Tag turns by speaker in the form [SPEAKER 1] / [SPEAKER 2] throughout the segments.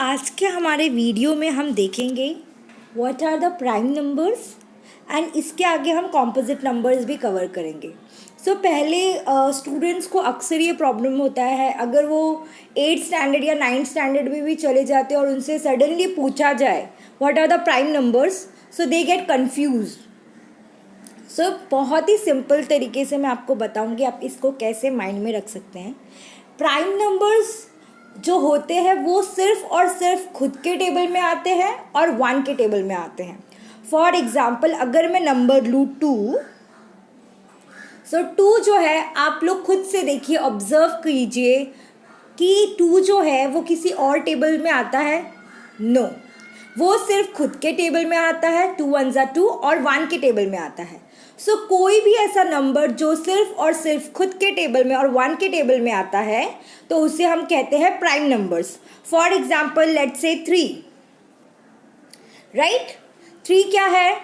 [SPEAKER 1] आज के हमारे वीडियो में हम देखेंगे what are the prime numbers and इसके आगे हम कॉम्पोजिट नंबर्स भी कवर करेंगे। पहले स्टूडेंट्स को अक्सर ये प्रॉब्लम होता है, अगर वो 8th स्टैंडर्ड या 9th स्टैंडर्ड में भी चले जाते हैं और उनसे सडनली पूछा जाए what are the prime numbers, so they get confuse. बहुत ही सिंपल तरीके से मैं आपको बताऊंगी आप इसको कैसे माइंड में रख सकते हैं। प्राइम नंबर्स जो होते हैं वो सिर्फ और सिर्फ खुद के टेबल में आते हैं और 1 के टेबल में आते हैं। फॉर एग्जाम्पल अगर मैं नंबर लूँ 2, 2 जो है आप लोग खुद से देखिए, ऑब्जर्व कीजिए कि 2 जो है वो किसी और टेबल में आता है? नो, वो सिर्फ खुद के टेबल में आता है, 2 1 ज़ा 2 और 1 के टेबल में आता है। कोई भी ऐसा नंबर जो सिर्फ और सिर्फ खुद के टेबल में और 1 के टेबल में आता है तो उसे हम कहते हैं prime numbers. For example let's से 3, राइट? 3 क्या है?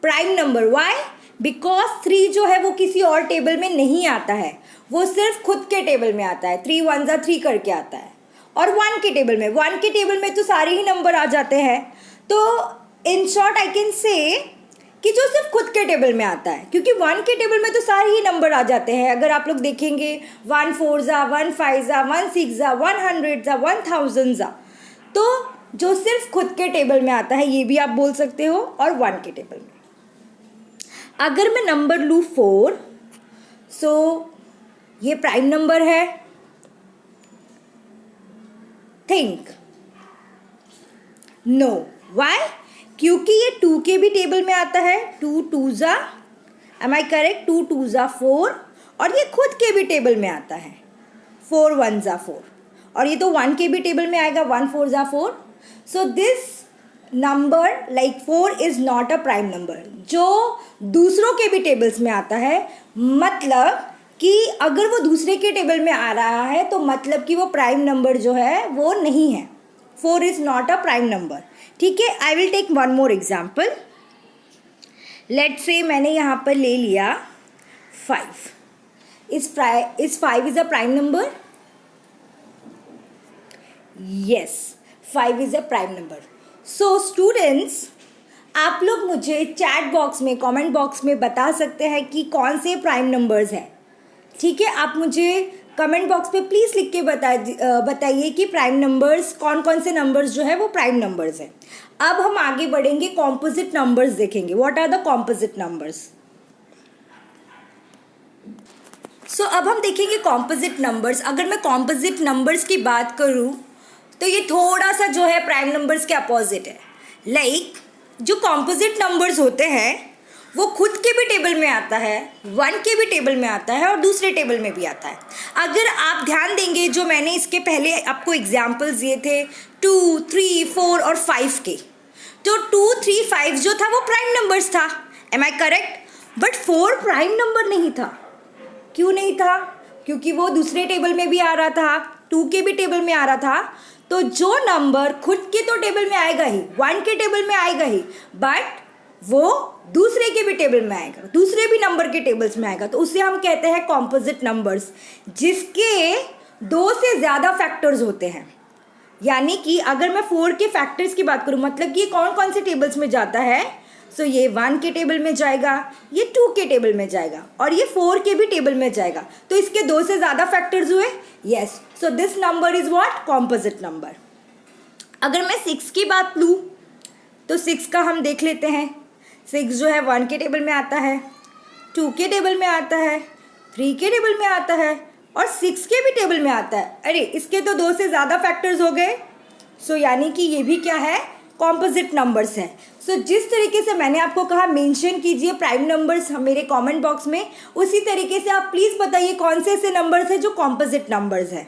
[SPEAKER 1] Prime number. वाई? बिकॉज 3 जो है वो किसी और टेबल में नहीं आता है, वो सिर्फ खुद के टेबल में आता है। 3 1 ज़ा 3 करके आता है। और 1 के टेबल में, 1 के टेबल में तो सारे ही नंबर आ जाते हैं। तो in short I can say कि जो सिर्फ खुद के टेबल में आता है, क्योंकि 1 के टेबल में तो सारे ही नंबर आ जाते हैं। अगर आप लोग देखेंगे 1 4 ज़ा 1 5 ज़ा 1 6 ज़ा 100 ज़ा 1000 ज़ा, तो जो सिर्फ खुद के टेबल में आता है ये भी आप बोल सकते हो, और 1 के टेबल में। अगर मैं नंबर लूँ 4, ये प्राइम नंबर है। Think no. वाई? क्योंकि ये 2 के भी टेबल में आता है। 2 2 ज़ा, एम आई करेक्ट? 2 2 ज़ा 4, और ये खुद के भी टेबल में आता है। 4 1 ज़ा 4, और ये तो 1 के भी टेबल में आएगा। 1 4 ज़ा 4। This number like 4 is not a prime number, जो दूसरों के भी टेबल्स में आता है। मतलब कि अगर वो दूसरे के टेबल में आ रहा है तो मतलब कि वो प्राइम नंबर जो है वो नहीं है। 4 is not a prime number. ठीक है, I will take one more example. Let's say मैंने यहाँ पर ले लिया 5। Is 5 is a prime number? Yes, 5 is a prime number. Students, आप लोग मुझे चैट बॉक्स में, कमेंट बॉक्स में बता सकते हैं कि कौन से प्राइम नंबर्स हैं। ठीक है, आप मुझे कमेंट बॉक्स पे प्लीज़ लिख के बताइए कि प्राइम नंबर्स कौन कौन से नंबर्स जो है वो प्राइम नंबर्स हैं। अब हम आगे बढ़ेंगे, कॉम्पोजिट नंबर्स देखेंगे। What are the composite numbers? अब हम देखेंगे कॉम्पोजिट नंबर्स। अगर मैं कॉम्पोजिट नंबर्स की बात करूं तो ये थोड़ा सा जो है प्राइम नंबर्स के अपोजिट है। लाइक जो कॉम्पोजिट नंबर्स होते हैं वो खुद के भी टेबल में आता है, 1 के भी टेबल में आता है और दूसरे टेबल में भी आता है। अगर आप ध्यान देंगे, जो मैंने इसके पहले आपको एग्जाम्पल्स दिए थे 2 3 4 और 5 के, तो 2 3 5 जो था वो प्राइम नंबर्स था। Am I correct? But 4 prime number नहीं था। क्यों नहीं था? क्योंकि वो दूसरे टेबल में भी आ रहा था, 2 के भी टेबल में आ रहा था। तो जो नंबर खुद के तो टेबल में आएगा ही, 1 के टेबल में आएगा ही, बट वो दूसरे के भी टेबल में आएगा, दूसरे भी नंबर के टेबल्स में आएगा, तो उसे हम कहते हैं कॉम्पोजिट नंबर्स, जिसके 2 से ज़्यादा फैक्टर्स होते हैं। यानी कि अगर मैं 4 के फैक्टर्स की बात करूं, मतलब कि ये कौन कौन से टेबल्स में जाता है? ये 1 के टेबल में जाएगा, ये 2 के टेबल में जाएगा, और ये 4 के भी टेबल में जाएगा। तो इसके 2 से ज़्यादा फैक्टर्स हुए। Yes, this number is what? Composite number. अगर मैं 6 की बात लूँ तो 6 का हम देख लेते हैं। 6 जो है 1 के टेबल में आता है, 2 के टेबल में आता है, 3 के टेबल में आता है और 6 के भी टेबल में आता है। अरे, इसके तो 2 से ज़्यादा फैक्टर्स हो गए। यानी कि ये भी क्या है? कॉम्पोजिट नंबर्स हैं। जिस तरीके से मैंने आपको कहा मेंशन कीजिए प्राइम नंबर्स मेरे कमेंट बॉक्स में, उसी तरीके से आप प्लीज़ बताइए कौन से ऐसे नंबर्स हैं जो कॉम्पोजिट नंबर्स हैं।